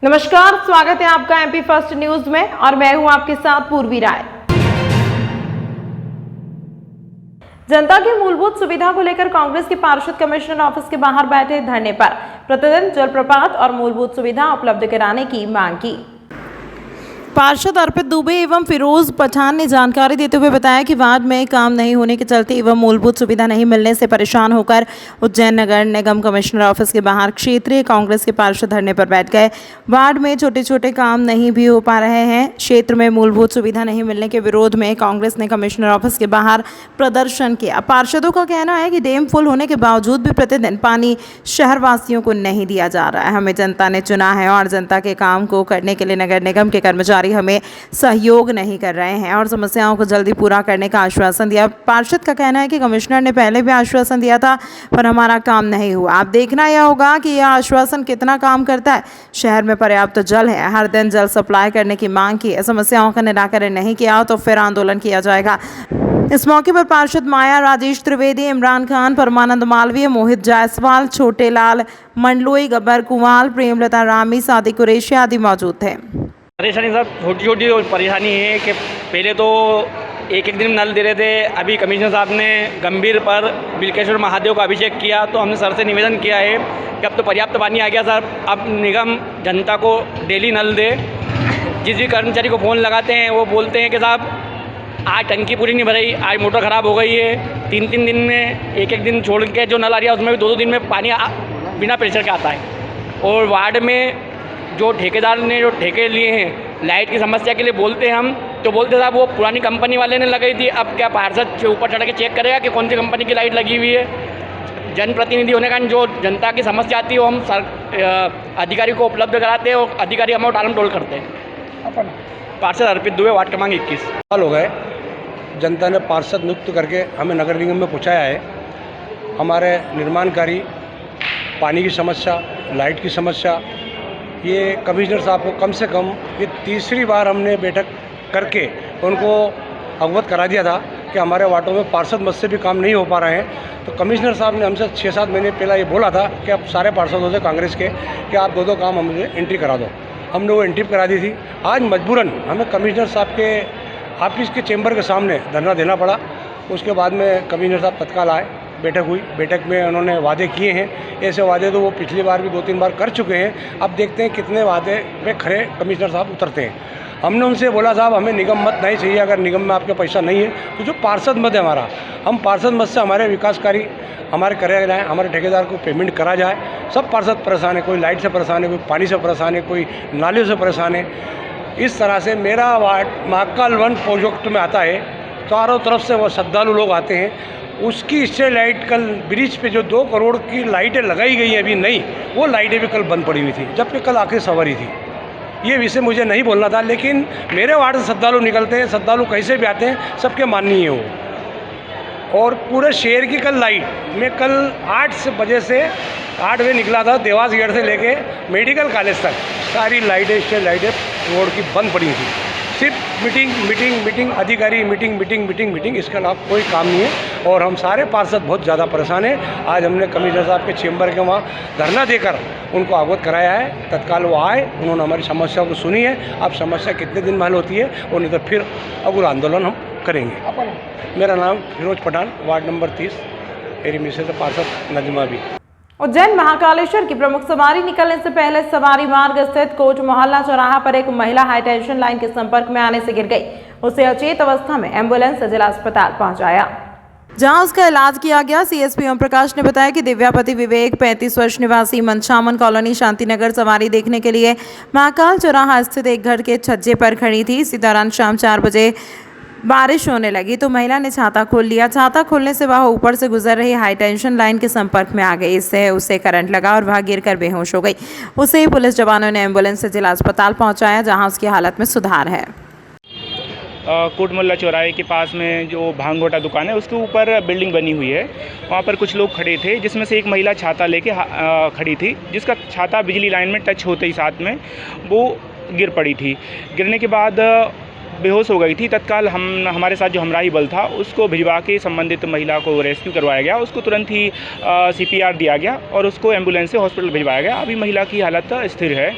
नमस्कार, स्वागत है आपका एमपी फर्स्ट न्यूज में और मैं हूं आपके साथ पूर्वी राय। जनता की मूलभूत सुविधा को लेकर कांग्रेस के पार्षद कमिश्नर ऑफिस के बाहर बैठे धरने पर प्रतिदिन जलप्रपात और मूलभूत सुविधा उपलब्ध कराने की मांग की। पार्षद अर्पित दुबे एवं फिरोज पठान ने जानकारी देते हुए बताया कि वार्ड में काम नहीं होने के चलते एवं मूलभूत सुविधा नहीं मिलने से परेशान होकर उज्जैन नगर निगम कमिश्नर ऑफिस के बाहर क्षेत्रीय कांग्रेस के पार्षद धरने पर बैठ गए। वार्ड में छोटे छोटे काम नहीं भी हो पा रहे हैं। क्षेत्र में मूलभूत सुविधा नहीं मिलने के विरोध में कांग्रेस ने कमिश्नर ऑफिस के बाहर प्रदर्शन किया। पार्षदों का कहना है कि डैम फुल होने के बावजूद भी प्रतिदिन पानी शहरवासियों को नहीं दिया जा रहा है। हमें जनता ने चुना है और जनता के काम को करने के लिए नगर निगम के कर्मचारी हमें सहयोग नहीं कर रहे हैं और समस्याओं को जल्दी पूरा करने का आश्वासन दिया। पार्षद का कहना है कि कमिश्नर ने पहले भी आश्वासन दिया था पर हमारा काम नहीं हुआ। आप देखना यह होगा कि यह आश्वासन कितना काम करता है। शहर में पर्याप्त जल है, हर दिन जल सप्लाई करने की मांग की। समस्याओं का निराकरण नहीं किया तो फिर आंदोलन किया जाएगा। इस मौके पर पार्षद माया राजेश त्रिवेदी, इमरान खान, परमानंद मालवीय, मोहित जायसवाल, छोटे लाल मंडलोई, गब्बर कुमार, प्रेमलता रामी, सादी कुरैशी आदि मौजूद थे। परेशानी साहब छोटी छोटी परेशानी है कि पहले तो एक एक दिन नल दे रहे थे। अभी कमिश्नर साहब ने गंभीर पर बिलकेश्वर महादेव का अभिषेक किया तो हमने सर से निवेदन किया है कि अब तो पर्याप्त पानी आ गया सर, अब निगम जनता को डेली नल दे। जिस भी कर्मचारी को फ़ोन लगाते हैं वो बोलते हैं कि साहब आज टंकी पूरी नहीं भराई, आज मोटर ख़राब हो गई है। 3-3 दिन में एक दिन छोड़ के जो नल आ रहा है उसमें भी 2-2 दिन में पानी बिना प्रेशर के आता है। और वार्ड में जो ठेकेदार ने जो ठेके लिए हैं लाइट की समस्या के लिए बोलते हैं हम तो बोलते साहब वो पुरानी कंपनी वाले ने लगाई थी। अब क्या पार्षद ऊपर चढ़ के चेक करेगा कि कौन सी कंपनी की लाइट लगी हुई है। जनप्रतिनिधि होने का जो जनता की समस्या आती है वो हम अधिकारी को उपलब्ध कराते हैं और अधिकारी हमें टालम टोल करते हैं। पार्षद अर्पित दुबे, वार्ड क्रमांक 21। साल हो गए जनता ने पार्षद नियुक्त करके हमें नगर निगम में पहुँचाया है। हमारे निर्माण कार्य, पानी की समस्या, लाइट की समस्या, ये कमिश्नर साहब को कम से कम ये तीसरी बार हमने बैठक करके उनको अवगत करा दिया था कि हमारे वार्डों में पार्षद मद से भी काम नहीं हो पा रहे हैं। तो कमिश्नर साहब ने हमसे 6-7 महीने पहला ये बोला था कि अब सारे पार्षदों से कांग्रेस के कि आप 2-2 काम हमें एंट्री करा दो। हमने वो एंट्री करा दी थी। आज मजबूरन हमें कमिश्नर साहब के ऑफिस के चेंबर के सामने धरना देना पड़ा। उसके बाद में कमिश्नर साहब तत्काल आए, बैठक हुई। बैठक में उन्होंने वादे किए हैं। ऐसे वादे तो वो पिछली बार भी 2-3 बार कर चुके हैं। अब देखते हैं कितने वादे में खरे कमिश्नर साहब उतरते हैं। हमने उनसे बोला साहब हमें निगम मत नहीं चाहिए, अगर निगम में आपके पैसा नहीं है तो जो पार्षद मद है हमारा, हम पार्षद मद से हमारे विकास कार्य हमारे कराए जाएँ, हमारे ठेकेदार को पेमेंट करा जाए। सब पार्षद परेशान है, कोई लाइट से परेशान है, कोई पानी से परेशान है, कोई नालियों से परेशान है। इस तरह से मेरा वार्ड महाकाल वन प्रोजेक्ट में आता है। चारों तरफ से वो श्रद्धालु लोग आते हैं। उसकी स्ट्रीट लाइट कल ब्रिज पे जो 2 करोड़ की लाइटें लगाई गई हैं अभी नहीं, वो लाइटें भी कल बंद पड़ी हुई थी, जबकि कल आखिरी सवारी थी। ये विषय मुझे नहीं बोलना था, लेकिन मेरे वार्ड से श्रद्धालु निकलते हैं, श्रद्धालु कैसे भी आते हैं, सबके माननीय है वो। और पूरे शहर की कल लाइट, मैं कल 8 बजे से 8 बजे निकला था, देवास गेट से लेके मेडिकल कॉलेज तक सारी लाइटें, स्ट्रीट लाइटें रोड की बंद पड़ी थी। सिर्फ मीटिंग अधिकारी मीटिंग, इसके अलावा कोई काम नहीं है। और हम सारे पार्षद बहुत ज़्यादा परेशान हैं। आज हमने कमिश्नर साहब के चेंबर के वहाँ धरना देकर उनको अवगत कराया है। तत्काल वो आए, उन्होंने हमारी समस्या को सुनी है। अब समस्या कितने दिन में हल होती है और नहीं तो फिर अगुर आंदोलन हम करेंगे। मेरा नाम फिरोज पठान, वार्ड नंबर 30, मेरी मिसेज पार्षद नजमा भी। उज्जैन महाकालेश्वर की प्रमुख सवारी निकलने से पहले सवारी मार्ग स्थित कोट मोहल्ला चौराहा पर एक महिला हाईटेंशन लाइन के संपर्क में आने से गिर गई। उसे अचेत अवस्था में एम्बुलेंस से जिला अस्पताल पहुंचाया, जहां उसका इलाज किया गया। सीएसपी ओम प्रकाश ने बताया कि दिव्यापति विवेक 35 वर्ष निवासी मनशामन कॉलोनी शांतिनगर सवारी देखने के लिए महाकाल चौराहा स्थित एक घर के छज्जे पर खड़ी थी। इसी दौरान शाम 4 बजे बारिश होने लगी तो महिला ने छाता खोल लिया। छाता खोलने से वह ऊपर से गुजर रही हाई टेंशन लाइन के संपर्क में आ गई। इससे उसे करंट लगा और वह गिरकर बेहोश हो गई। उसे पुलिस जवानों ने एम्बुलेंस से जिला अस्पताल पहुंचाया, जहां उसकी हालत में सुधार है। कोट मोहल्ला चौराहे के पास में जो भांगोटा दुकान है उसके ऊपर बिल्डिंग बनी हुई है। वहाँ पर कुछ लोग खड़े थे, जिसमें से एक महिला छाता लेके खड़ी थी, जिसका छाता बिजली लाइन में टच होते ही साथ में वो गिर पड़ी थी। गिरने के बाद बेहोश हो गई थी। तत्काल हमारे साथ जो हमराही बल था उसको भिजवा के संबंधित महिला को रेस्क्यू करवाया गया। उसको तुरंत ही CPR दिया गया और उसको एम्बुलेंस से हॉस्पिटल भिजवाया गया। अभी महिला की हालत स्थिर है।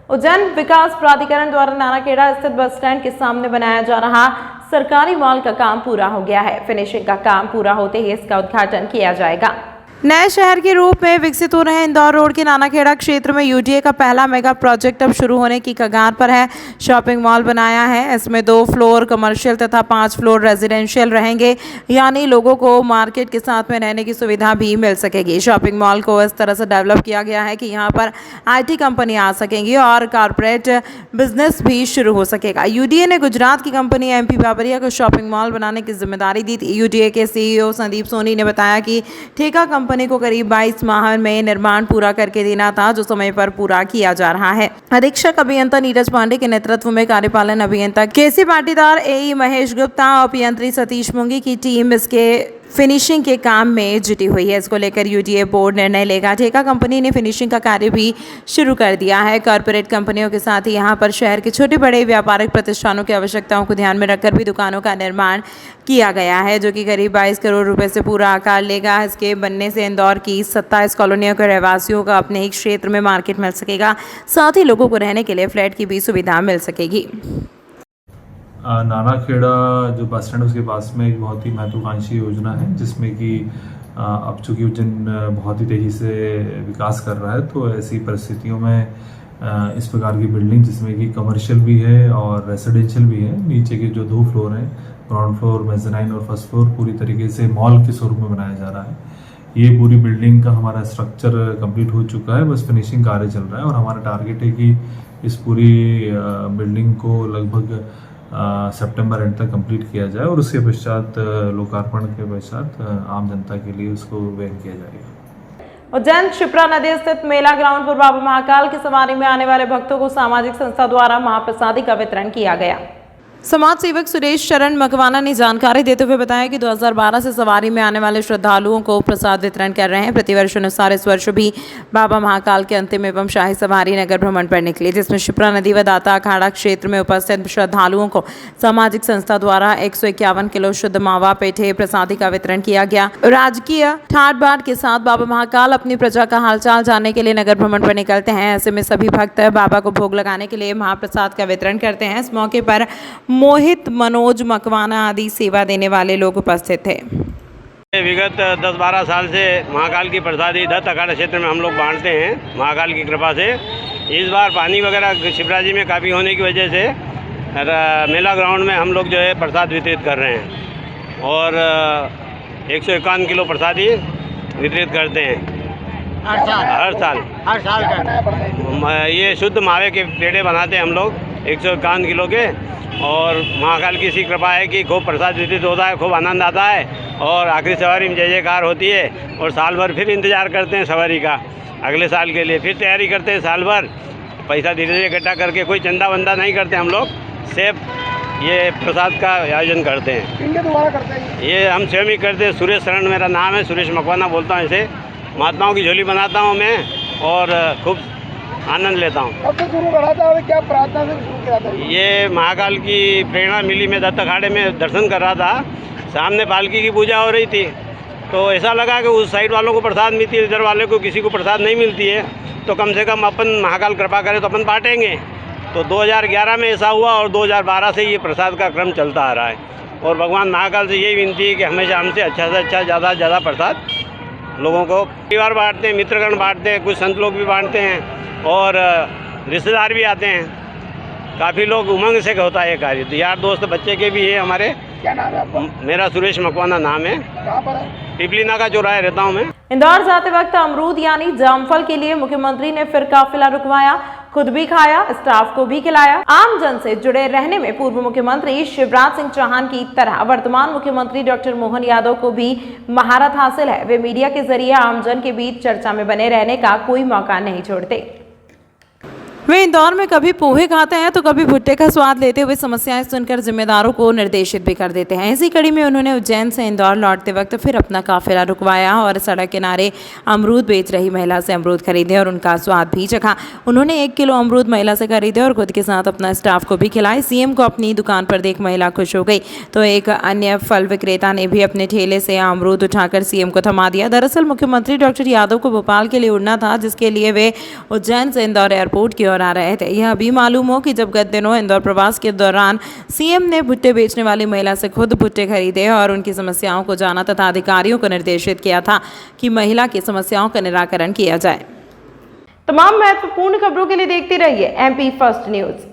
उज्जैन विकास प्राधिकरण द्वारा नानाखेड़ा स्थित बस स्टैंड के सामने बनाया जा रहा सरकारी मॉल का काम पूरा हो गया है। फिनिशिंग का काम पूरा होते ही इसका उद्घाटन किया जाएगा। नए शहर के रूप में विकसित हो रहे इंदौर रोड के नानाखेड़ा क्षेत्र में यूडीए का पहला मेगा प्रोजेक्ट अब शुरू होने की कगार पर है। शॉपिंग मॉल बनाया है। इसमें 2 फ्लोर कमर्शियल तथा 5 फ्लोर रेजिडेंशियल रहेंगे, यानी लोगों को मार्केट के साथ में रहने की सुविधा भी मिल सकेगी। शॉपिंग मॉल को इस तरह से डेवलप किया गया है कि यहाँ पर IT कंपनी आ सकेंगी और कॉरपोरेट बिजनेस भी शुरू हो सकेगा। यूडीए ने गुजरात की कंपनी MP बाबरिया को शॉपिंग मॉल बनाने की जिम्मेदारी दी थी। यूडीए के CEO संदीप सोनी ने बताया कि ठेका कंपनी को करीब 22 माह में निर्माण पूरा करके देना था, जो समय पर पूरा किया जा रहा है। अधीक्षक अभियंता नीरज पांडे के नेतृत्व में कार्यपालन अभियंता केसी पाटीदार, AE महेश गुप्ता और अभियंत्री सतीश मुंगी की टीम इसके फिनिशिंग के काम में जुटी हुई है। इसको लेकर यूडीए बोर्ड निर्णय लेगा। ठेका कंपनी ने फिनिशिंग का कार्य भी शुरू कर दिया है। कॉरपोरेट कंपनियों के साथ ही यहाँ पर शहर के छोटे बड़े व्यापारिक प्रतिष्ठानों की आवश्यकताओं को ध्यान में रखकर भी दुकानों का निर्माण किया गया है, जो कि करीब 22 करोड़ रुपए से पूरा आकार लेगा। इसके बनने से इंदौर की 27 कॉलोनियों के रहवासियों का अपने ही क्षेत्र में मार्केट मिल सकेगा। साथ ही लोगों को रहने के लिए फ्लैट की भी सुविधा मिल सकेगी। नानाखेड़ा जो बस स्टैंड उसके पास में एक बहुत ही महत्वाकांक्षी योजना है, जिसमें कि अब चूँकि उज्जैन बहुत ही तेज़ी से विकास कर रहा है, तो ऐसी परिस्थितियों में इस प्रकार की बिल्डिंग जिसमें कि कमर्शियल भी है और रेजिडेंशियल भी है, नीचे के जो 2 फ्लोर हैं, ग्राउंड फ्लोर, मेज़नाइन और फर्स्ट फ्लोर, पूरी तरीके से मॉल के स्वरूप में बनाया जा रहा है। ये पूरी बिल्डिंग का हमारा स्ट्रक्चर कंप्लीट हो चुका है, बस फिनिशिंग कार्य चल रहा है और हमारा टारगेट है कि इस पूरी बिल्डिंग को लगभग सितंबर एंड तक कंप्लीट किया जाए और उसके पश्चात लोकार्पण के पश्चात आम जनता के लिए उसको वहन किया जाएगा। उज्जैन शिप्रा नदी स्थित मेला ग्राउंड पर बाबा महाकाल की सवारी में आने वाले भक्तों को सामाजिक संस्था द्वारा महाप्रसादी का वितरण किया गया। समाज सेवक सुरेश चरण मकवाना ने जानकारी देते हुए बताया कि 2012 से सवारी में आने वाले श्रद्धालुओं को प्रसाद वितरण कर रहे हैं। प्रतिवर्ष अनुसार इस वर्ष भी बाबा महाकाल के अंतिम एवं शाही सवारी नगर भ्रमण पर निकली, जिसमें शिप्रा नदी व दाता अखाड़ा क्षेत्र में उपस्थित श्रद्धालुओं को सामाजिक संस्था द्वारा 151 किलो शुद्ध मावा पेठे प्रसादी का वितरण किया गया। राजकीय ठाट बाट के साथ बाबा महाकाल अपनी प्रजा का हालचाल जानने के लिए नगर भ्रमण पर निकलते हैं। ऐसे में सभी भक्त बाबा को भोग लगाने के लिए महाप्रसाद का वितरण करते हैं। इस मौके पर मोहित, मनोज, मकवाना आदि सेवा देने वाले लोग उपस्थित थे। विगत 10-12 साल से महाकाल की प्रसादी दत्त अखाड़ा क्षेत्र में हम लोग बांटते हैं महाकाल की कृपा से। इस बार पानी वगैरह शिप्रा जी में काफ़ी होने की वजह से मेला ग्राउंड में हम लोग जो है प्रसाद वितरित कर रहे हैं और 151 किलो प्रसादी वितरित करते हैं हर साल ये शुद्ध मावे के पेड़े बनाते हैं हम लोग 151 किलो के। और महाकाल की इसी कृपा है कि खूब प्रसाद वितरित होता है, खूब आनंद आता है और आखिरी सवारी में जय जयकार होती है और साल भर फिर इंतज़ार करते हैं सवारी का, अगले साल के लिए फिर तैयारी करते हैं साल भर। पैसा धीरे धीरे इकट्ठा करके कोई चंदा वंदा नहीं करते हम लोग, सिर्फ ये प्रसाद का आयोजन करते हैं। ये हम स्वयं ही करते हैं। सुरेश शरण मेरा नाम है, सुरेश मकवाना बोलता हूँ। ऐसे महात्माओं की झोली बनाता हूँ मैं और खूब आनंद लेता हूँ। कब से शुरू करा था और क्या प्रार्थना से शुरू किया था? ये महाकाल की प्रेरणा मिली, मैं दत्त अखाड़े में दर्शन कर रहा था, सामने पालकी की पूजा हो रही थी, तो ऐसा लगा कि उस साइड वालों को प्रसाद मिलती है, इधर वाले को किसी को प्रसाद नहीं मिलती है, तो कम से कम अपन महाकाल कृपा करे तो अपन बांटेंगे। तो 2011 में ऐसा हुआ और 2012 से ये प्रसाद का क्रम चलता आ रहा है और भगवान महाकाल से यही विनती है कि हमेशा हमसे अच्छा से अच्छा ज़्यादा से ज़्यादा प्रसाद लोगों को परिवार बांटते हैं, मित्रगण बांटते हैं, कुछ संत लोग भी बांटते हैं और रिश्तेदार भी आते हैं। काफ़ी लोग उमंग से होता है ये कार्य। तो यार दोस्त बच्चे के भी है हमारे। क्या नाम है आपका? मेरा सुरेश मकवाना नाम है। कहाँ पर है? पिपली नाका चौराहे रहता हूँ मैं। इंदौर जाते वक्त अमरूद यानी जामफल के लिए मुख्यमंत्री ने फिर काफिला रुकवाया, खुद भी खाया, स्टाफ को भी खिलाया। आम जन से जुड़े रहने में पूर्व मुख्यमंत्री शिवराज सिंह चौहान की तरह वर्तमान मुख्यमंत्री डॉक्टर मोहन यादव को भी महारत हासिल है। वे मीडिया के जरिए आम जन के बीच चर्चा में बने रहने का कोई मौका नहीं छोड़ते। वे इंदौर में कभी पोहे खाते हैं तो कभी भुट्टे का स्वाद लेते हुए समस्याएं सुनकर जिम्मेदारों को निर्देशित भी कर देते हैं। इसी कड़ी में उन्होंने उज्जैन से इंदौर लौटते वक्त फिर अपना काफिला रुकवाया और सड़क किनारे अमरूद बेच रही महिला से अमरूद खरीदे और उनका स्वाद भी चखा। उन्होंने 1 किलो अमरूद महिला से खरीदे और खुद के साथ अपना स्टाफ को भी खिलाए। सीएम को अपनी दुकान पर देख महिला खुश हो गई तो एक अन्य फल विक्रेता ने भी अपने ठेले से अमरूद उठाकर सीएम को थमा दिया। दरअसल मुख्यमंत्री डॉक्टर यादव को भोपाल के लिए उड़ना था, जिसके लिए वे उज्जैन से इंदौर एयरपोर्ट की ओर दोहरा रहे थे। यह भी मालूम हो कि जब गत दिनों इंदौर प्रवास के दौरान सीएम ने भुट्टे बेचने वाली महिला से खुद भुट्टे खरीदे और उनकी समस्याओं को जाना तथा अधिकारियों को निर्देशित किया था कि महिला की समस्याओं का निराकरण किया जाए। तमाम महत्वपूर्ण खबरों के लिए देखते रहिए MP फर्स्ट न्यूज।